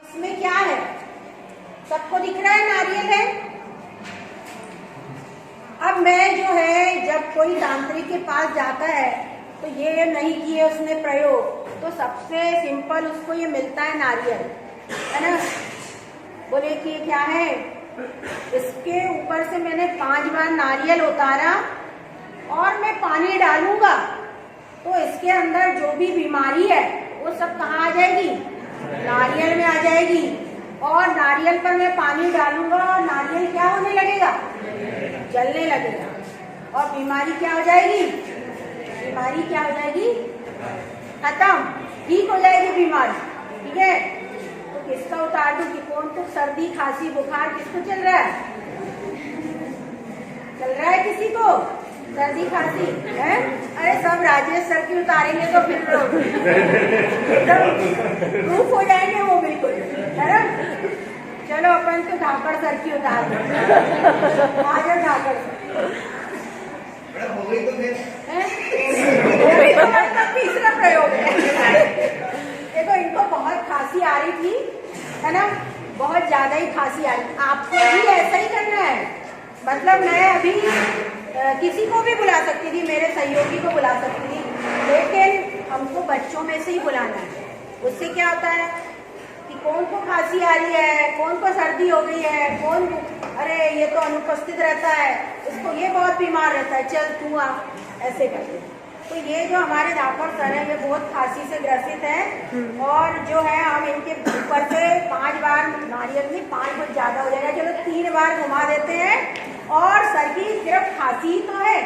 इसमें क्या है? सबको दिख रहा है नारियल है। अब मैं जो है जब कोई तांत्रिक के पास जाता है तो ये नहीं किए उसने प्रयोग, तो सबसे सिंपल उसको ये मिलता है नारियल, है ना। बोले कि ये क्या है? इसके ऊपर से मैंने 5 बार नारियल उतारा और मैं पानी डालूंगा तो इसके अंदर जो भी बीमारी है वो सब कहाँ आ जाएगी? नारियल में आ जाएगी। और नारियल पर मैं पानी डालूंगा और नारियल क्या होने लगेगा? जलने लगेगा। और बीमारी क्या हो जाएगी? बीमारी क्या हो जाएगी? खत्म, ठीक हो जाएगी बीमारी। ठीक है, तो किसका उतार दूं? कि कौन तो सर्दी खांसी बुखार किसको चल रहा है? चल रहा है किसी को सर्दी खांसी है? अरे सब राजेश सर की उतारेंगे तो फिर प्रूफ हो जाएंगे वो, बिल्कुल, है ना। चलो अपन तो धाकड़ सर की उतार आ जाओ। धाकड़ हो गई तो फिर तीसरा प्रयोग है। देखो इनको बहुत खांसी आ रही थी, है ना, बहुत ज्यादा ही खांसी आ रही। आपको भी ऐसा ही करना है। मतलब मैं अभी किसी को भी बुला सकती थी, मेरे सहयोगी को बुला सकती थी, लेकिन हमको बच्चों में से ही बुलाना है। उससे क्या होता है कि कौन को खांसी आ रही है, कौन को सर्दी हो गई है, कौन अरे ये तो अनुपस्थित रहता है, इसको ये बहुत बीमार रहता है, चल तू आ, ऐसे करते हैं। तो ये जो हमारे धाकड़ सर है ये बहुत खांसी से ग्रसित है और जो है हम इनके ऊपर से 5 बार नारियल नहीं, 5 बहुत ज्यादा हो जाएगा, चलो 3 बार घुमा देते हैं और सर की सिर्फ खांसी ही तो है,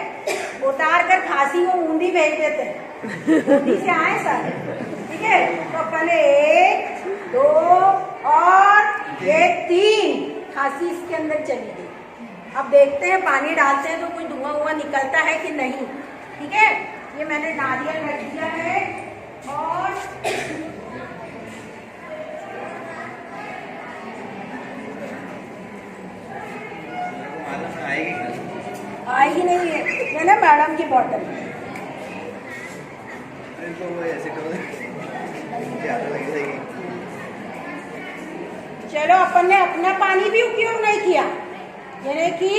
उतार कर खांसी को ऊंडी भेज देते हैं। ऊंडी से आए सर, ठीक है। तो पहले 1 2 और ये 3 खांसी इसके अंदर चली गई। अब देखते हैं पानी डालते हैं तो कोई धुआं निकलता है कि नहीं। ठीक है, ये मैंने नारियल रख दिया है और आएगी नहीं है ना मैडम की बॉटल। चलो अपन ने अपना पानी भी उपयोग नहीं किया, यानी कि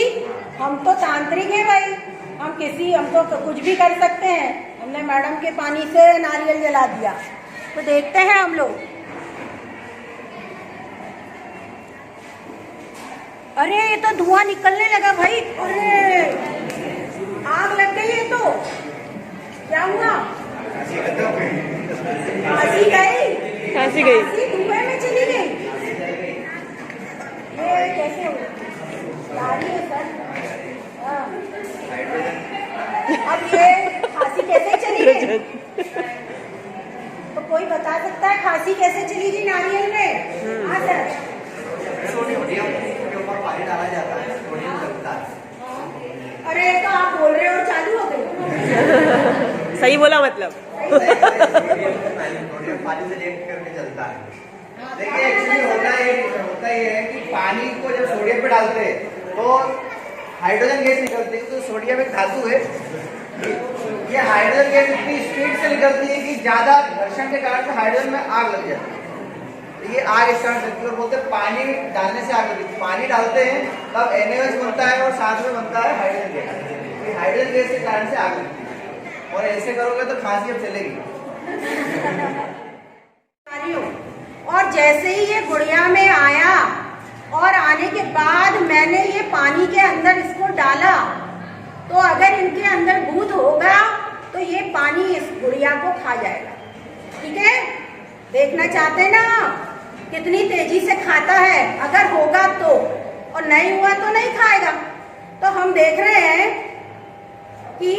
हम तो तांत्रिक है भाई, हम तो कुछ भी कर सकते हैं। हमने मैडम के पानी से नारियल जला दिया। तो देखते हैं हम लोग। अरे ये तो धुआं निकलने लगा भाई, अरे आग लग गई। ये तो क्या हुआ? खांसी गई, खांसी धुएं में चली गई। ये कैसे हुआ? सर हाँ। अब ये खांसी कैसे चली गई? तो कोई बता सकता है खांसी कैसे चली गई नारियल में? हाँ सर, सोडियम के ऊपर पानी डाला जाता है, सोडियम लगता है। अरे तो आप बोल रहे हो चालू हो गई। सही बोला, मतलब सोडियम पानी से रिएक्ट करके चलता है। देखिए एक्चुअली होता ये है कि पानी को जब सोडियम पे डालते हैं तो हाइड्रोजन गैस निकलती है। तो सोडियम एक धातु है, ये हाइड्रोजन गैस इतनी स्पीड से निकलती है कि ज्यादा घर्षण के कारण से हाइड्रोजन में आग लग जाती है। तो ये आग स्टार्ट करती है और बोलते हैं पानी डालने से आग लगती है। पानी डालते हैं तब NaOH बनता है और साथ में बनता है हाइड्रोजन गैस। हाइड्रोजन गैस के कारण से आग लगती है और ऐसे करोगे तो खांसी अब चलेगी। और जैसे ही ये गुड़िया में आया और आने के बाद मैंने ये पानी के अंदर इसको डाला, तो अगर इनके अंदर भूत होगा तो ये पानी इस गुड़िया को खा जाएगा। ठीक है, देखना चाहते हैं ना कितनी तेजी से खाता है? अगर होगा तो, और नहीं हुआ तो नहीं खाएगा। तो हम देख रहे हैं कि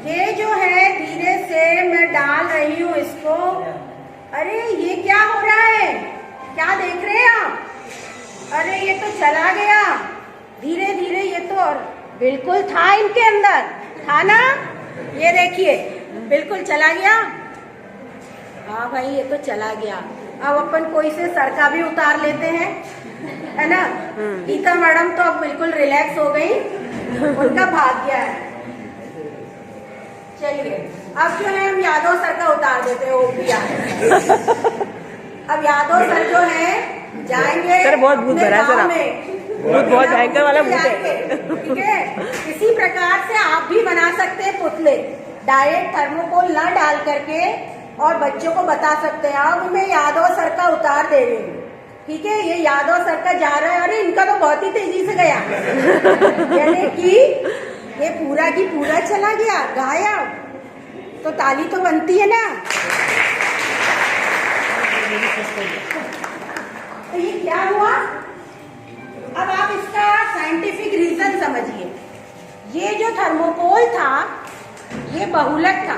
ये जो है धीरे से मैं डाल रही हूँ इसको। अरे ये क्या हो रहा है? क्या देख रहे हैं आप? अरे ये तो चला गया धीरे धीरे। ये तो और बिल्कुल था इनके अंदर, था ना? ये देखिए बिल्कुल चला गया। हाँ भाई ये तो चला गया। अब अपन कोई से सर का भी उतार लेते हैं, है ना। गीता मैडम तो अब बिल्कुल रिलैक्स हो गई, उनका भाग गया है। चलिए अब जो है हम यादव सर का उतार देते हैं, वो भी अब यादव सर जो है जाएंगे सर, बहुत भूत भरा है सर आप। भूत बहुत भयंकर वाला भूत है। ठीक है, इसी प्रकार से आप भी बना सकते हैं पुतले, डायरेक्ट थर्मोकोल न डाल करके, और बच्चों को बता सकते हैं। अब मैं यादव सर का उतार दे रही हूँ, ठीक है, ये यादव सर का जा रहा है। अरे इनका तो बहुत ही तेजी से गया यानी कि ये पूरा की पूरा चला गया गायब, तो ताली तो बनती है ना। तो ये क्या हुआ, अब आप इसका साइंटिफिक रीजन समझिए। ये जो थर्मोकोल था ये बहुलक था,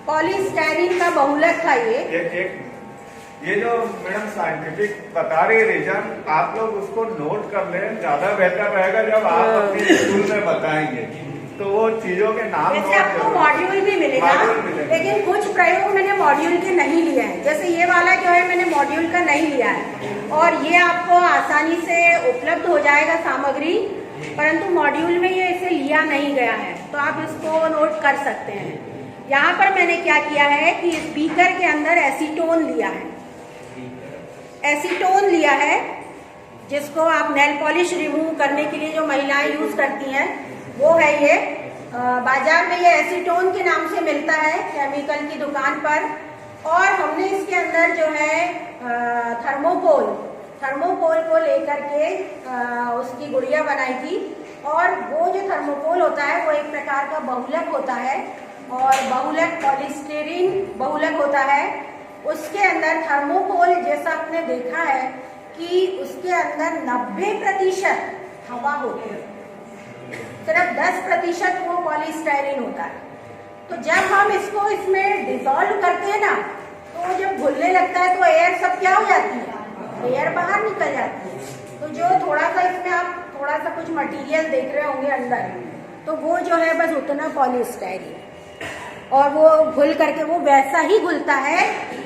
पॉलीस्टाइरीन का बहुलक था ये जो मैडम साइंटिफिक बता रही रीजन, आप लोग उसको नोट कर लें, ज्यादा बेहतर रहेगा जब आप अपने स्कूल में बताएंगे तो वो चीजों के नाम वैसे आपको मॉड्यूल भी मिलेगा, लेकिन कुछ प्रयोग मैंने मॉड्यूल के नहीं लिए हैं। जैसे ये वाला जो है मैंने मॉड्यूल का नहीं लिया है, और ये आपको आसानी से उपलब्ध हो जाएगा सामग्री, परंतु मॉड्यूल में ये इसे लिया नहीं गया है, तो आप इसको नोट कर सकते हैं। यहाँ पर मैंने क्या किया है कि स्पीकर के अंदर एसीटोन लिया है, एसीटोन लिया है, जिसको आप नेल पॉलिश रिमूव करने के लिए जो महिलाएं यूज करती हैं वो है ये। बाजार में ये एसीटोन के नाम से मिलता है केमिकल की दुकान पर। और हमने इसके अंदर जो है थर्मोकोल को लेकर के उसकी गुड़िया बनाई थी। और वो जो थर्मोकोल होता है वो एक प्रकार का बहुलक होता है, और बहुलक पॉलीस्टाइरीन बहुलक होता है। उसके अंदर थर्मोकोल जैसा आपने देखा है कि उसके अंदर 90% हवा होती है, सिर्फ 10% वो पॉलीस्टाइरीन होता है। तो जब हम इसको इसमें डिसॉल्व करते हैं ना, तो जब घुलने लगता है तो एयर सब क्या हो जाती है, एयर बाहर निकल जाती है। तो जो थोड़ा सा इसमें आप थोड़ा सा कुछ मटेरियल देख रहे होंगे अंदर, तो वो जो है बस उतना पॉलीस्टाइरीन, और वो घुल करके वो वैसा ही घुलता है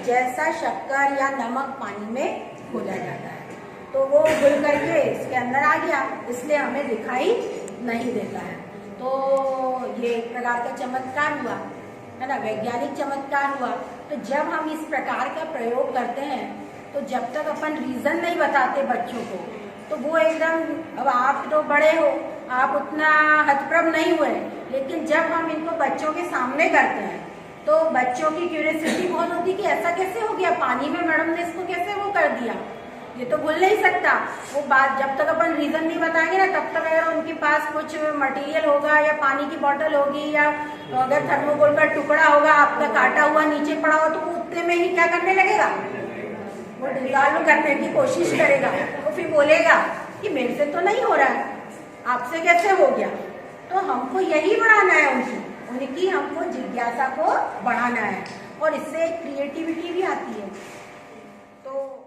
जैसा शक्कर या नमक पानी में घुला जाता है। तो वो घुल करके इसके अंदर आ गया, इसलिए हमें दिखाई नहीं देता है। तो ये एक प्रकार का चमत्कार हुआ है ना, वैज्ञानिक चमत्कार हुआ। तो जब हम इस प्रकार का प्रयोग करते हैं, तो जब तक अपन रीजन नहीं बताते बच्चों को, तो वो एकदम, अब आप तो बड़े हो, आप उतना हतप्रभ नहीं हुए, लेकिन जब हम इनको बच्चों के सामने करते हैं तो बच्चों की क्यूरियोसिटी बहुत होती है कि ऐसा कैसे हो गया, पानी में मैडम ने इसको कैसे वो कर दिया, ये तो भूल नहीं सकता। वो बात जब तक अपन रीजन नहीं बताएंगे ना, तब तक अगर उनके पास कुछ मटेरियल होगा या पानी की बोतल होगी या अगर थर्मोकोल का टुकड़ा होगा आपका काटा हुआ नीचे पड़ा हो, तो वो उतने में ही क्या करने लगेगा, वो डिसॉल्व करने की कोशिश करेगा। वो फिर बोलेगा कि मेरे से तो नहीं हो रहा है, आपसे कैसे हो गया। तो हमको यही बढ़ाना है, उनकी हमको जिज्ञासा को बढ़ाना है, और इससे क्रिएटिविटी भी आती है। तो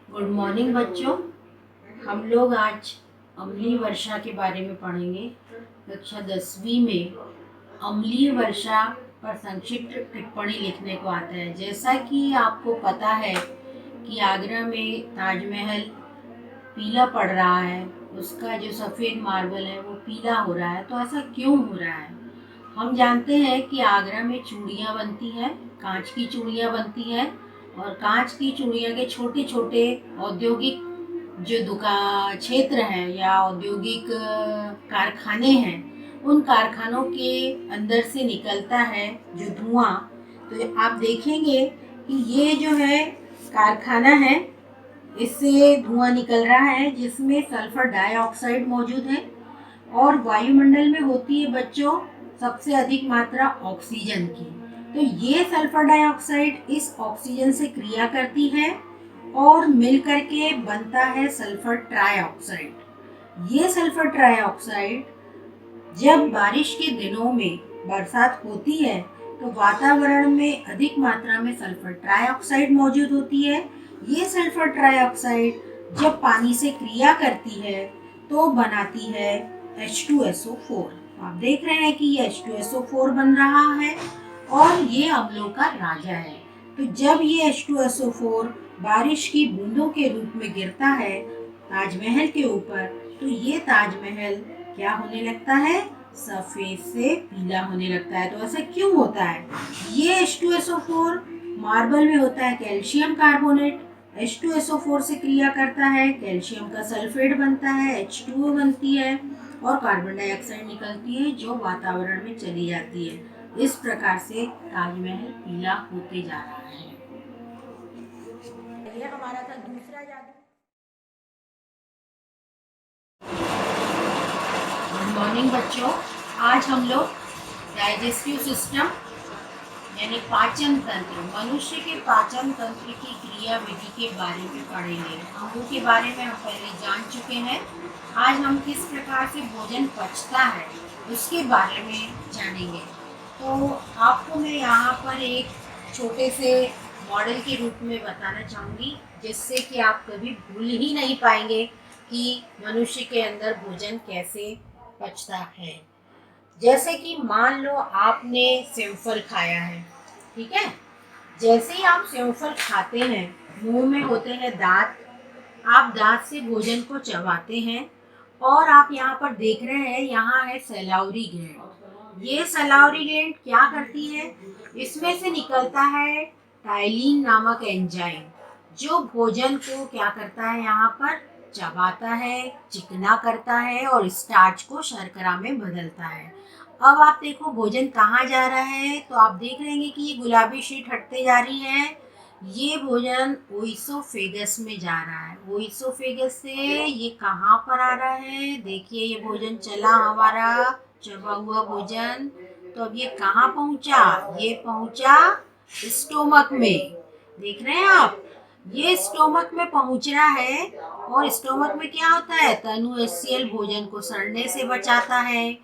गुड मॉर्निंग बच्चों, हम लोग आज अम्लीय वर्षा के बारे में पढ़ेंगे। कक्षा 10वीं में अम्लीय वर्षा पर संक्षिप्त टिप्पणी लिखने को आता है। जैसा कि आपको पता है कि आगरा में ताजमहल पीला पड़ रहा है, उसका जो सफ़ेद मार्बल है वो पीला हो रहा है। तो ऐसा क्यों हो रहा है? हम जानते हैं कि आगरा में चूड़ियाँ बनती हैं, कांच की चूड़ियाँ बनती हैं, और कांच की चूड़ियाँ के छोटे छोटे औद्योगिक जो क्षेत्र हैं या औद्योगिक कारखाने हैं, उन कारखानों के अंदर से निकलता है जो धुआं। तो आप देखेंगे कि ये जो है कारखाना है, इससे धुआं निकल रहा है जिसमें सल्फर डाइऑक्साइड मौजूद है, और वायुमंडल में होती है बच्चों सबसे अधिक मात्रा ऑक्सीजन की। तो ये सल्फर डाइऑक्साइड इस ऑक्सीजन से क्रिया करती है और मिल करके बनता है सल्फर ट्राइऑक्साइड। ये सल्फर ट्राइऑक्साइड जब बारिश के दिनों में बरसात होती है तो वातावरण में अधिक मात्रा में सल्फर ट्राइऑक्साइड मौजूद होती है। ये सल्फर ट्राइऑक्साइड जब पानी से क्रिया करती है तो बनाती है H2SO4। आप देख रहे हैं कि ये H2SO4 बन रहा है और ये अम्लों का राजा है। तो जब ये H2SO4 बारिश की बूंदों के रूप में गिरता है ताजमहल के ऊपर, तो ये ताजमहल क्या होने लगता है, सफ़ेद से पीला होने लगता है। तो ऐसा क्यों होता है? ये H2SO4 मार्बल में होता है कैल्शियम कार्बोनेट, H2SO4 से क्रिया करता है, कैल्शियम का सल्फेट बनता है, H2O बनती है और कार्बन डाइऑक्साइड निकलती है जो वातावरण में चली जाती है। इस प्रकार से ताजमहल पीला होते जा रहा है। ये हमारा था दूसरा जादू। गुड मॉर्निंग बच्चों। आज हम लोग डाइजेस्टिव सिस्टम यानी पाचन तंत्र, मनुष्य के पाचन तंत्र की क्रिया विधि के बारे में पढ़ेंगे। अंगों के बारे में हम पहले जान चुके हैं। आज हम किस प्रकार से भोजन पचता है उसके बारे में जानेंगे। तो आपको मैं यहाँ पर एक छोटे से मॉडल के रूप में बताना चाहूँगी, जिससे कि आप कभी भूल ही नहीं पाएंगे कि मनुष्य के अंदर भोजन कैसे पचता है। जैसे कि मान लो आपने सेवफल खाया है, ठीक है। जैसे ही आप सेवफल खाते हैं, मुंह में होते हैं दांत, आप दांत से भोजन को चबाते हैं और आप यहाँ पर देख रहे हैं, यहाँ है सलावरी ग्लैंड। ये सलावरी ग्लैंड क्या करती है? इसमें से निकलता है टाइलिन नामक एंजाइम, जो भोजन को क्या करता है, यहाँ पर चबाता है, चिकना करता है और स्टार्च को शर्करा में बदलता है। अब आप देखो भोजन कहाँ जा रहा है, तो आप देख रहे हैं कि ये गुलाबी शीट हटते जा रही है। ये भोजन ओइसोफेगस में जा रहा है। ओइसोफेगस से ये कहाँ पर आ रहा है? देखिए ये भोजन चला हमारा चबा हुआ भोजन, तो अब ये कहाँ पहुँचा? ये पहुँचा स्टोमक में। देख रहे हैं आप, ये स्टोमक में पहुँच रहा है और स्टोमक में क्या होता है? तनु HCl भोजन को सड़ने से बचाता है।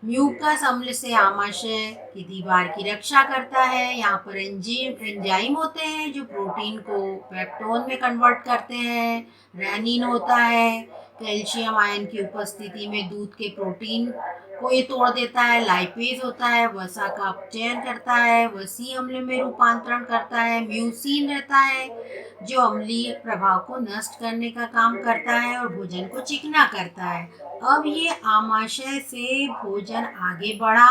म्यूकस अम्ल से आमाशय की दीवार की रक्षा करता है। यहाँ पर एंजाइम होते हैं जो प्रोटीन को पेप्टोन में कन्वर्ट करते हैं। रेनिन होता है, कैल्शियम आयन की उपस्थिति में दूध के प्रोटीन को ये तोड़ देता है। लाइपेज होता है, वसा का अपचयन करता है, वसी अम्ल में रूपांतरण करता है। म्यूसिन रहता है जो अम्लीय प्रभाव को नष्ट करने का काम करता है और भोजन को चिकना करता है। अब ये आमाशय से भोजन आगे बढ़ा,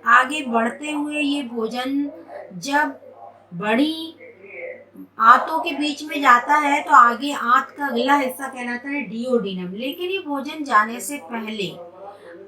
आगे बढ़ते हुए ये भोजन जब बड़ी आंतों के बीच में जाता है तो आगे आंत का अगला हिस्सा कहलाता है डिओडिनम। लेकिन ये भोजन जाने से पहले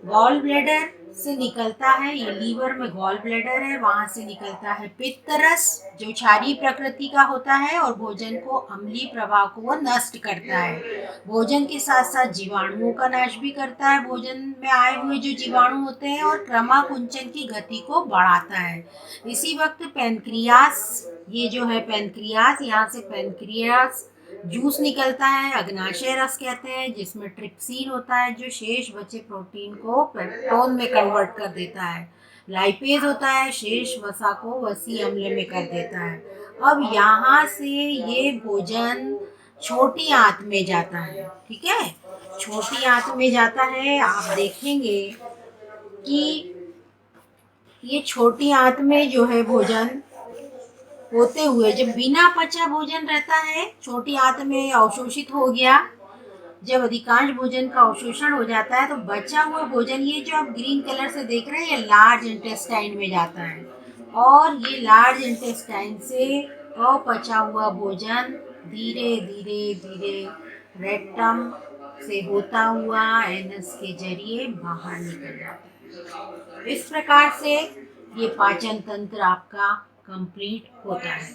गॉल ब्लैडर से निकलता है। ये लीवर में गॉल ब्लैडर है, वहां से निकलता है पित्तरस जो क्षारीय प्रकृति का होता है और भोजन को अम्लीय प्रभाव को वो नष्ट करता है। भोजन के साथ साथ जीवाणुओं का नाश भी करता है, भोजन में आए हुए जो जीवाणु होते हैं, और क्रमाकुंचन की गति को बढ़ाता है। इसी वक्त पेनक्रियास, ये जो है पेनक्रियास, यहाँ से पेनक्रियास जूस निकलता है, अग्नाशय रस कहते हैं, जिसमें ट्रिप्सिन होता है जो शेष बचे प्रोटीन को पेप्टोन में कन्वर्ट कर देता है। लाइपेज होता है, शेष वसा को वसी अम्ल में कर देता है। अब यहाँ से ये भोजन छोटी आंत में जाता है, ठीक है। छोटी आंत में जाता है। आप देखेंगे कि ये छोटी आंत में जो है भोजन होते हुए, जब बिना पचा भोजन रहता है छोटी आंत में अवशोषित हो गया, जब अधिकांश भोजन का अवशोषण हो जाता है तो बचा हुआ भोजन, ये जो आप ग्रीन कलर से देख रहे हैं, ये लार्ज इंटेस्टाइन में जाता है और ये लार्ज इंटेस्टाइन से अपचा हुआ भोजन धीरे धीरे धीरे रेक्टम से होता हुआ एनस के जरिए बाहर निकल जाता है। इस प्रकार से ये पाचन तंत्र आपका कंप्लीट होता है।